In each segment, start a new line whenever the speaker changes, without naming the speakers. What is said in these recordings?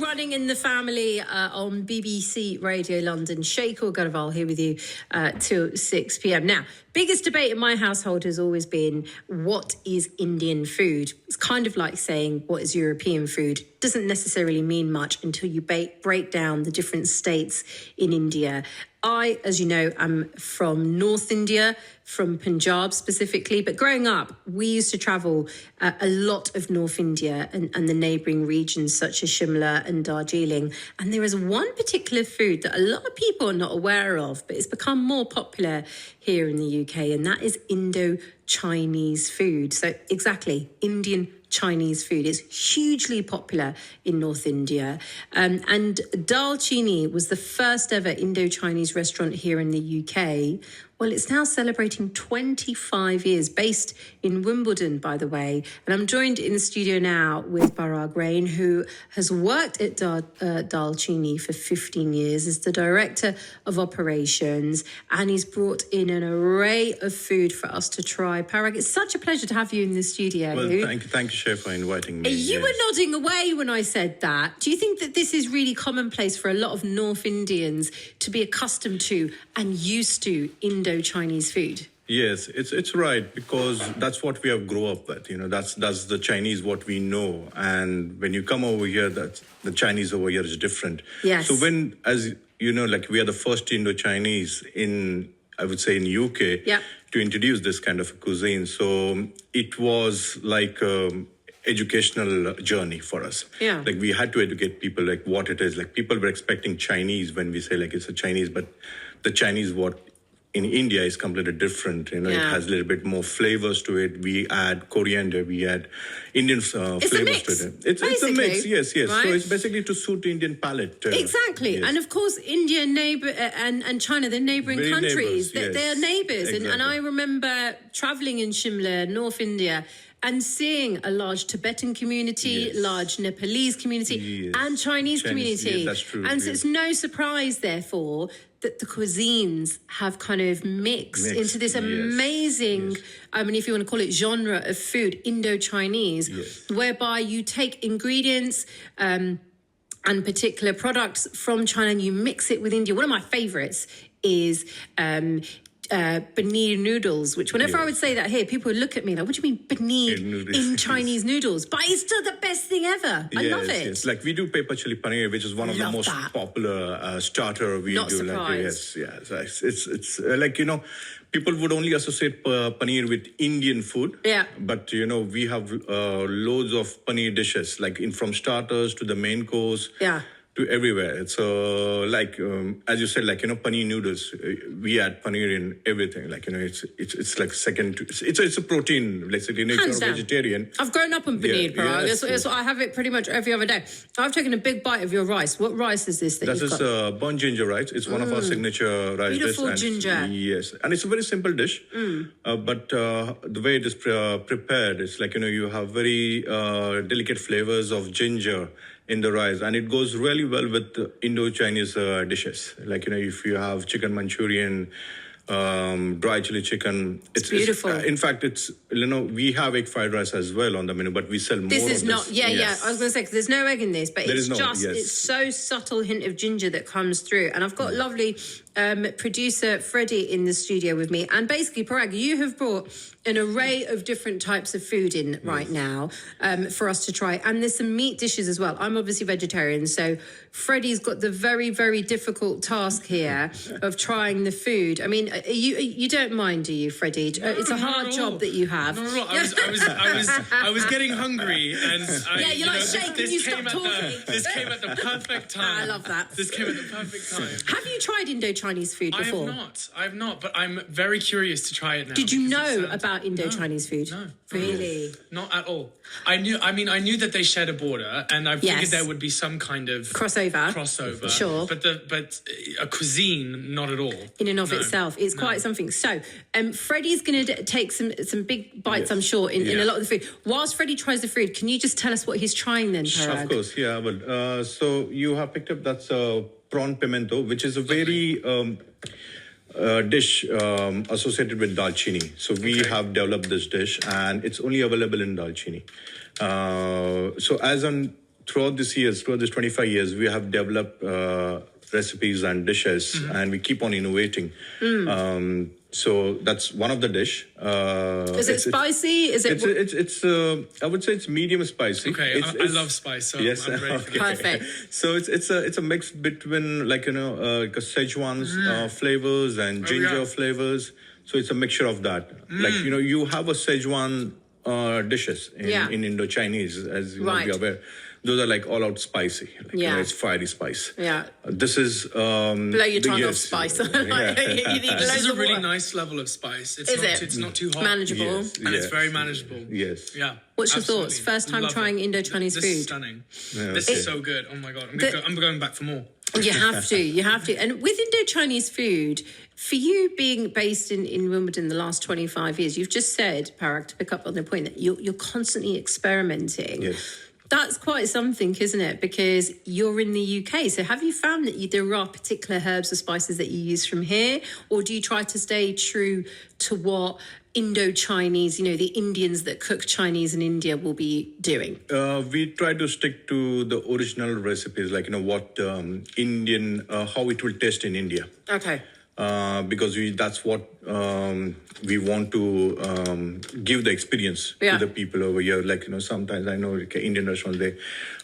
running in the family on BBC Radio London. Shekhar Garwal here with you till 6 p.m. Now, biggest debate in my household has always been, what is Indian food? It's kind of like saying, what is European food? Doesn't necessarily mean much until you break down the different states in India. I, as you know, am from North India, from Punjab specifically, but growing up, we used to travel a lot of North India and the neighbouring regions such as Shimla and Darjeeling. And there is one particular food that a lot of people are not aware of, but it's become more popular here in the UK, and that is Indo-Chinese food. So exactly, Indian Chinese food is hugely popular in North India. And Dalchini was the first ever Indo-Chinese restaurant here in the UK. Well, it's now celebrating 25 years, based in Wimbledon, by the way. And I'm joined in the studio now with Parag Rain, who has worked at Dalchini for 15 years as the Director of Operations, and he's brought in an array of food for us to try. Parag, it's such a pleasure to have you in the studio.
Well, thank you, Chef, for inviting me.
You were nodding away when I said that. Do you think that this is really commonplace for a lot of North Indians to be accustomed to and used to Indo-Chinese food?
Yes, it's right, because that's what we have grown up with. You know, that's the Chinese what we know. And when you come over here, that the Chinese over here is different.
Yes.
So when, as you know, like we are the first Indo-Chinese in, I would say, in UK to introduce this kind of cuisine. So it was like educational journey for us.
Yeah.
Like we had to educate people like what it is. Like people were expecting Chinese when we say like it's a Chinese, but the Chinese what in India is completely different. You know, it has a little bit more flavors to it. We add coriander, we add Indian flavors to it. It's a mix, yes. Right? So it's basically to suit the Indian palate.
Exactly. Yes. And of course, India and China, they're neighbouring countries. They're neighbours.
Exactly.
And I remember travelling in Shimla, North India, and seeing a large Tibetan community, large Nepalese community, and Chinese community.
Yes, that's true.
And so it's no surprise, therefore, that the cuisines have kind of mixed into this amazing, I mean, if you want to call it genre of food, Indo-Chinese, whereby you take ingredients and particular products from China and you mix it with India. One of my favourites is paneer noodles, which whenever I would say that here, people would look at me like, what do you mean paneer in Chinese noodles? But it's still the best thing ever. I love it.
Yes. Like we do pepper chili paneer, which is one of the most popular starter we
Not
do.
Surprised.
Like, it's like, you know, people would only associate paneer with Indian food.
Yeah.
But, you know, we have loads of paneer dishes, like from starters to the main course.
Yeah.
To everywhere. It's like, as you said, like, you know, paneer noodles. We add paneer in everything. Like, you know, it's like second to, it's a protein, basically. If you're a vegetarian.
I've grown up on paneer, Parag. That's what I have it pretty much every other day. I've taken a big bite of your rice. What rice is this that you've got?
This is burnt ginger rice. It's one of our signature rice dishes.
Beautiful ginger.
Yes. And it's a very simple dish. But the way it is prepared, it's like, you know, you have very delicate flavors of ginger in the rice, and it goes really well with Indo-Chinese dishes. Like, you know, if you have chicken Manchurian, dry chili chicken.
It's beautiful.
In fact, it's, you know, we have egg fried rice as well on the menu, but we sell more of this.
This is not, I was going to say, because there's no egg in this, but it's
just,
it's so subtle hint of ginger that comes through. And I've got lovely producer Freddie in the studio with me. And basically, Parag, you have brought an array of different types of food in right now for us to try. And there's some meat dishes as well. I'm obviously vegetarian, so Freddie's got the very, very difficult task here of trying the food. I mean, you don't mind, do you, Freddie? It's a hard job that you have.
No. I was getting hungry, and
you're like shaking. You stop talking.
This came at the perfect time.
I love that.
This came at the perfect time.
Have you tried Indo-Chinese food before?
I have not, but I'm very curious to try it now.
Did you know about Indo-Chinese food?
No.
Really?
Not at all. I knew that they shared a border, and I figured there would be some kind of crossover.
Sure.
But a cuisine, not at all.
In and of itself, it's quite something. So, Freddie's going to take some big bites, I'm sure, in a lot of the food. Whilst Freddie tries the food, can you just tell us what he's trying then, Parag?
Of course, yeah. Well, so you have picked up that's prawn pimento, which is a very dish associated with Dalchini. So we have developed this dish, and it's only available in Dalchini. So as on throughout these 25 years, we have developed recipes and dishes, and we keep on innovating. So that's one of the dish.
Is it spicy?
It's I would say it's medium spicy.
Okay, I love spice. So
yes,
I'm ready for it.
Perfect.
So it's a mix between like Szechuan's flavors and ginger flavors. So it's a mixture of that. Like you have a Szechuan dishes in Indo-Chinese, as you might be aware. Those are like all out spicy. Like, it's fiery spice.
Yeah.
This is
blow your tongue off spice.
This is a really nice level of spice. It's not too hot.
Manageable.
Yes,
and it's very manageable.
Yes.
Yeah.
What's your thoughts? First time trying Indo-Chinese food?
This is stunning. This is so good. Oh my God. I'm going back for more.
You have to. And with Indo-Chinese food, for you being based in Wimbledon the last 25 years, you've just said, Parag, to pick up on the point that you're constantly experimenting.
Yes.
That's quite something, isn't it? Because you're in the UK. So have you found that there are particular herbs or spices that you use from here? Or do you try to stay true to what Indo-Chinese, the Indians that cook Chinese in India will be doing?
We try to stick to the original recipes, like, what Indian, how it will taste in India.
Okay.
Because that's what we want to give the experience to the people over here. Like, sometimes I know Indian restaurants, they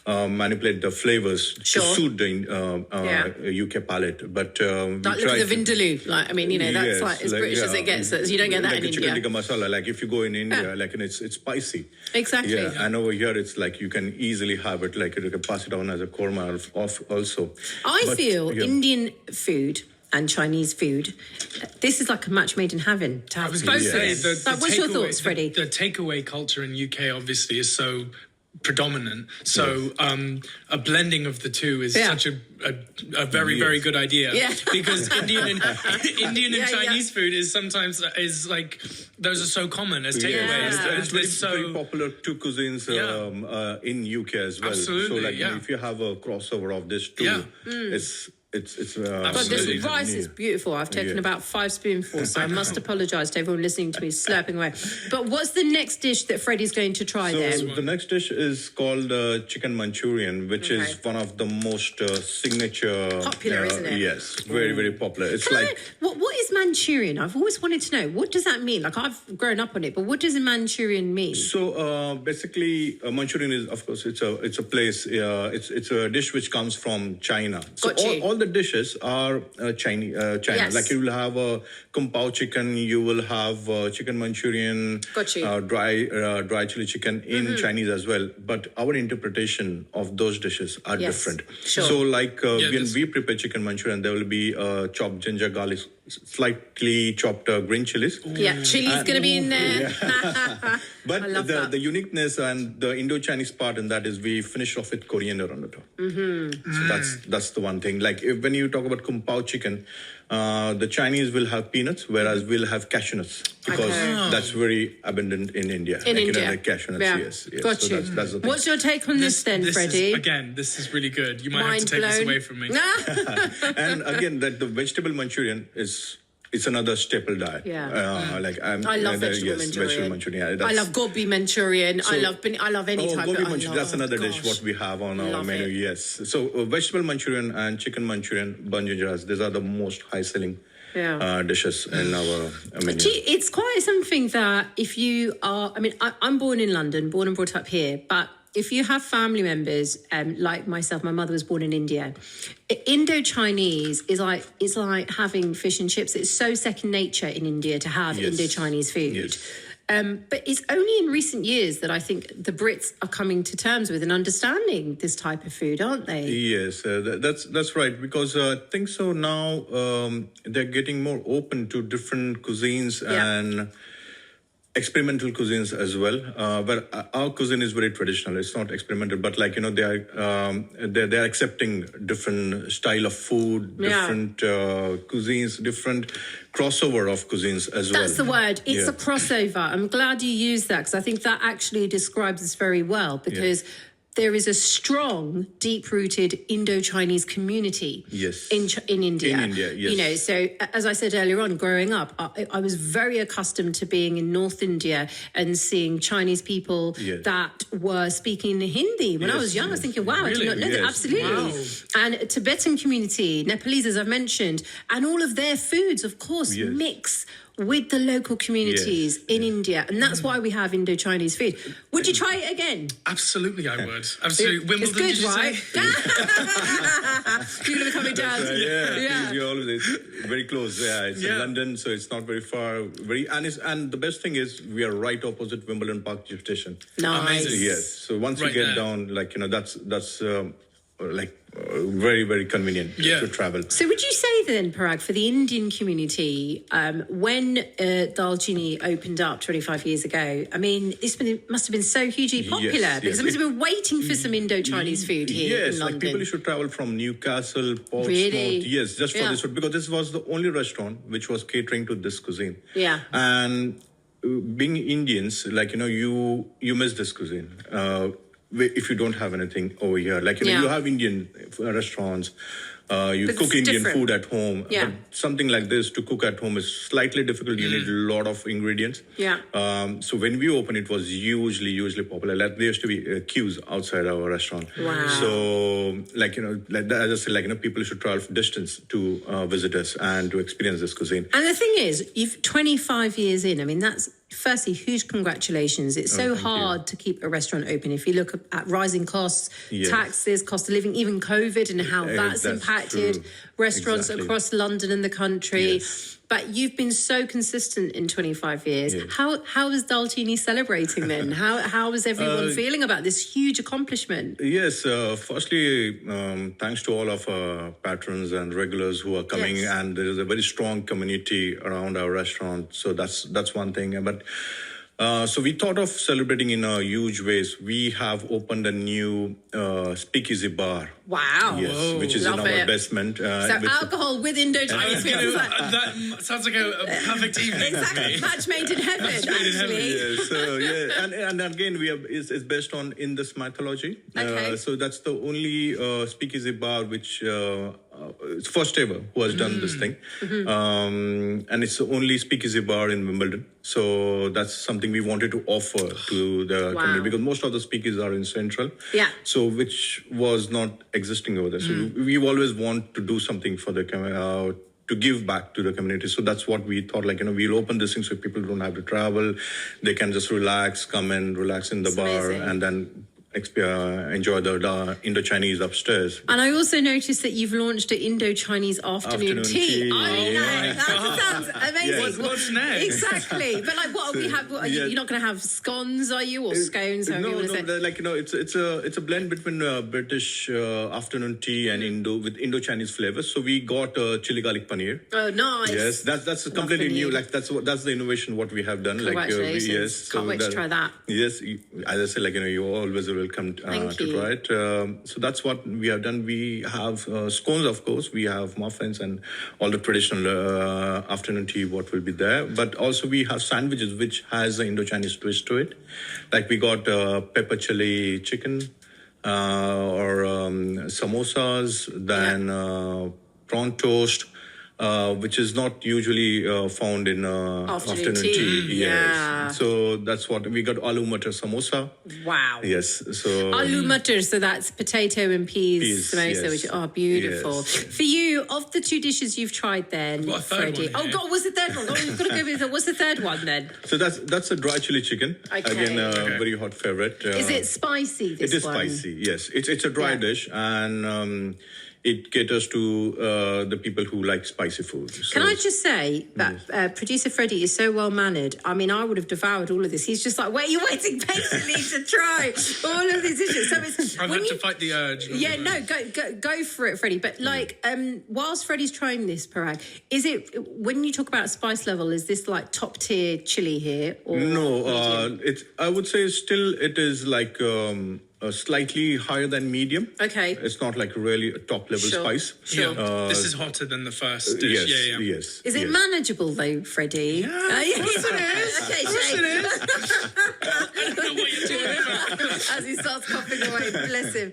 manipulate the flavors to suit the UK palate. But we
look at the vindaloo. That's like as British as it gets. So you don't get that in India.
Chicken tikka masala. Like if you go in India, it's spicy.
Exactly.
Yeah. And over here, it's like you can easily have it. Like you can pass it on as a korma also.
I feel Indian food and Chinese food, this is like a match made in heaven.
I was going to say,
what's your thoughts, Freddie?
The takeaway culture in UK obviously is so predominant. So a blending of the two is such a very, very good idea.
Yeah.
Because Indian and Chinese food is sometimes like, those are so common as takeaways.
It's very popular two cuisines in UK as well.
Absolutely,
so if you have a crossover of this two, it's
but this rice is beautiful. I've taken about 5 spoonfuls, so I must apologise to everyone listening to me slurping away. But what's the next dish that Freddie's going to try then?
The next dish is called chicken Manchurian, which is one of the most signature...
Popular, isn't it?
Yes, very, very popular. It's
what is Manchurian? I've always wanted to know. What does that mean? Like, I've grown up on it, but what does a Manchurian mean?
So, basically, Manchurian is, of course, it's a place. It's a dish which comes from China. So all the dishes are China.
Yes.
Like you will have a kung pao chicken, you will have chicken Manchurian, dry chili chicken in Chinese as well. But our interpretation of those dishes are different.
Sure.
So when we prepare chicken Manchurian, there will be chopped ginger, garlic, slightly chopped green chilies.
Yeah, chili's going to be in there.
But the uniqueness and the Indo-Chinese part in that is we finish off with coriander on the top. So that's the one thing. Like when you talk about kung pao chicken, the Chinese will have peanuts, whereas we'll have cashew nuts because that's very abundant in India.
In India,
like cashew nuts, yes.
Got
so
you.
that's the thing.
What's your take on this then, Freddie?
This is really good. You might have to take this away from me.
And again, that the vegetable Manchurian it's another staple diet.
Yeah.
I
love vegetable Manchurian. I love gobi Manchurian. I love any type of
Manchurian. That's another dish what we have on our menu. Yes. So vegetable Manchurian and chicken Manchurian, bun ginger, these are the most high selling dishes in our menu.
It's quite something that if you are, I'm born in London, born and brought up here, but if you have family members, like myself, my mother was born in India. Indo-Chinese is like having fish and chips. It's so second nature in India to have Indo-Chinese food.
Yes.
But it's only in recent years that I think the Brits are coming to terms with and understanding this type of food, aren't they?
Yes, that's right. Because I think so now they're getting more open to different cuisines and experimental cuisines as well. But our cuisine is very traditional. It's not experimental, but they're accepting different style of food, different cuisines, different crossover of cuisines as well.
That's the word. It's a crossover. I'm glad you used that because I think that actually describes this very well because there is a strong, deep-rooted Indo-Chinese community
Yes.
in India.
In India, yes.
You know, so as I said earlier on, growing up, I was very accustomed to being in North India and seeing Chinese people
Yes.
that were speaking Hindi. When I was young, I was thinking, wow, I did not know that.
Yes.
Absolutely.
Wow.
And Tibetan community, Nepalese, as I've mentioned, and all of their foods, of course,
Yes.
mix with the local communities in India. And that's why we have Indo-Chinese food. Would you try it again?
Absolutely, I would. Absolutely. Wimbledon,
It's good,
did you
right?
say?
You're going to be coming down.
You're always it's very close. Yeah, it's in London, so it's not very far. And the best thing is we are right opposite Wimbledon Park Tube Station.
Nice.
Amazing.
Yes. So once you
Right
get
there.
down, that's very, very convenient to travel.
So would you say then, Parag, for the Indian community, when Dalchini opened up 25 years ago, I mean, must have been so hugely popular because I must have been waiting for some Indo-Chinese food here in London.
Like people used to travel from Newcastle, Portsmouth.
Really?
Yes, just for this food, because this was the only restaurant which was catering to this cuisine.
Yeah.
And being Indians, you miss this cuisine. If you don't have anything over here, you have Indian restaurants, you
But
cook
it's
Indian
different.
food at home.
Yeah.
But something like this to cook at home is slightly difficult. You need a lot of ingredients.
Yeah.
So when we opened, it was hugely popular. There used to be queues outside our restaurant.
Wow.
So, as I said, people should travel distance to visit us and to experience this cuisine.
And the thing is, you've 25 years in. I mean, that's firstly huge congratulations. It's so hard to keep a restaurant open. If you look at rising costs, taxes, cost of living, even COVID, and how that's impacted
true.
restaurants
Exactly.
across London and the country.
Yes.
But you've been so consistent in 25 years.
Yes.
How is Dalchini celebrating then? How is everyone feeling about this huge accomplishment?
Yes, firstly, thanks to all of our patrons and regulars who are coming,
Yes.
and there is a very strong community around our restaurant. So that's one thing. But so we thought of celebrating in a huge ways. We have opened a new speakeasy bar.
Wow.
Yes, which is
Love
in our
it.
basement.
So alcohol with Indo-Chinese food. Is that-
That sounds like a perfect evening.
Exactly. Match made in heaven, actually.
Yeah, so and again it's based on Indus mythology.
Okay.
So that's the only speakeasy bar which it's first ever who has done this thing, and it's the only speakeasy bar in Wimbledon. So that's something we wanted to offer to the community, because most of the speakeasies are in Central.
Yeah.
So which was not existing over there. So we always want to do something for the to give back to the community. So that's what we thought, we'll open this thing so people don't have to travel. They can just come and relax in the
It's
bar
amazing.
and then enjoy the Indo-Chinese upstairs.
And I also noticed that you've launched an Indo-Chinese afternoon tea. I mean, that sounds amazing.
What's next?
Exactly. But what we have, you're not going to have scones, are you, or scones?
No, it's a blend between British afternoon tea and Indo-Chinese flavors. So we got chili garlic paneer.
Oh, nice.
Yes, that's completely new. That's the innovation what we have done.
Congratulations.
Yes,
Can't wait to try that.
Yes, as I said, you always welcome
Thank
to
you.
try it. So that's what we have done. We have scones, of course. We have muffins and all the traditional afternoon tea what will be there. But also we have sandwiches which has an Indo-Chinese twist to it. Like we got pepper chili chicken or samosas, then prawn toast. Which is not usually found in afternoon tea. Yes.
Yeah.
So that's what we got. Aloo matar samosa.
Wow.
Yes. So
Aloo matar, so that's potato and peas samosa,
yes.
which beautiful.
Yes.
For you, of the two dishes you've tried then,
Got a third
Freddie.
one
Oh
here.
God, what's the third one? We've got to go with it. What's the third one then?
So that's a dry chili chicken.
Okay.
Again, very hot favorite.
Is it spicy, this
It is
one?
spicy. Yes. It's a dry dish, and it caters to the people who like spicy food. So,
Can I just say that producer Freddie is so well mannered? I mean, I would have devoured all of this. He's just like, wait, you're waiting patiently to try all of these dishes. So it's
I've
when
had
you,
to fight the urge.
yeah, no, go for it, Freddie. But whilst Freddie's trying this, Parag, is it when you talk about spice level? Is this like top tier chili here? Or
No, I would say still it is like slightly higher than medium.
Okay.
It's not like really a top level
Sure.
spice.
Sure.
This is hotter than the first dish.
Yes,
Yeah.
yes.
Is it
yes.
manageable though, Freddie?
Yeah, of course it is.
Okay,
Of course
Shane.
it is. I don't know what you're talking about.
As he starts coughing away, bless him.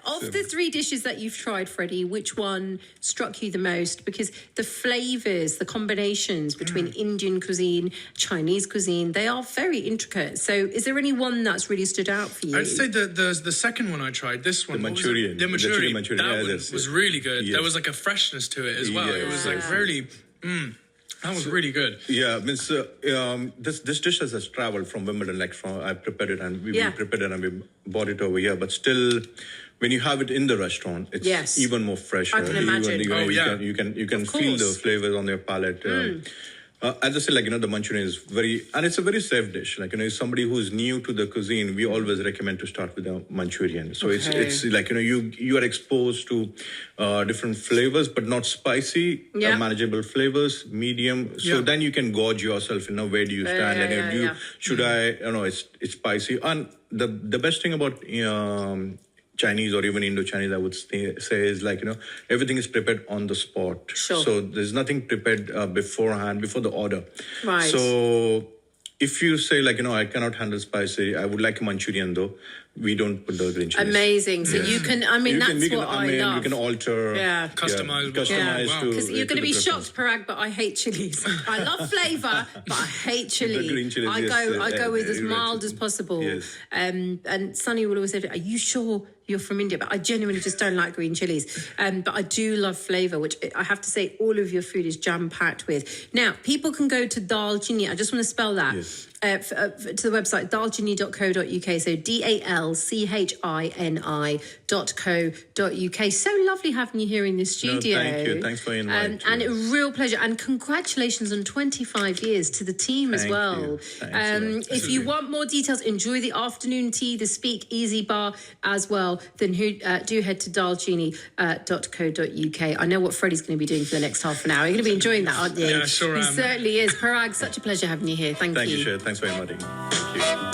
Of the 3 dishes that you've tried, Freddie, which one struck you the most? Because the flavours, the combinations between Indian cuisine, Chinese cuisine, they are very intricate. So is there any one that's really stood out for you?
I'd say the second one I tried, this one.
The Manchurian.
The Manchurian.
Manchurian.
That
Yeah,
one was really good.
Yes.
There was like a freshness to it as well. It was like really... that was really good.
Yeah, means this dish has traveled from Wimbledon. Like I prepared it and we prepared it and we bought it over here. But still, when you have it in the restaurant, it's even more fresher.
I can imagine.
You can feel the flavors on your palate. As I said, like, the Manchurian is and it's a very safe dish. Like, somebody who's new to the cuisine, we always recommend to start with a Manchurian. So it's like, you are exposed to different flavors, but not spicy, manageable flavors, medium. So then you can gauge yourself, where do you stand? Should it's spicy. And the best thing about Chinese or even Indo-Chinese, I would say is like, everything is prepared on the spot.
Sure.
So there's nothing prepared beforehand, before the order.
Right.
So if you say like, I cannot handle spicy, I would like a Manchurian though, we don't put the green chilies.
Amazing. So you can, that's what I love.
You can alter.
Customize.
Because you're going to be shocked, Parag, but I hate chilies. I love flavour, but I hate chili.
The green chilies,
I go with as mild as possible.
Yes.
And Sunny will always say, are you sure you're from India? But I genuinely just don't like green chilies. But I do love flavour, which I have to say all of your food is jam-packed with. Now, people can go to Dalchini. I just want to spell that.
Yes.
To the website dalchini.co.uk. So dalchini.co.uk. So lovely having you here in the studio.
No, thank you. Thanks for inviting.
And a real pleasure. And congratulations on 25 years to the team as well. If you want more details, enjoy the afternoon tea, the Speak Easy bar as well, then do head to dalchini.co.uk. I know what Freddie's going to be doing for the next half an hour. You're going to be enjoying that, aren't you?
Yeah, sure am.
He certainly is. Parag, such a pleasure having you here. Thank you.
Thank you, Cher. Thanks for inviting me. Thank you.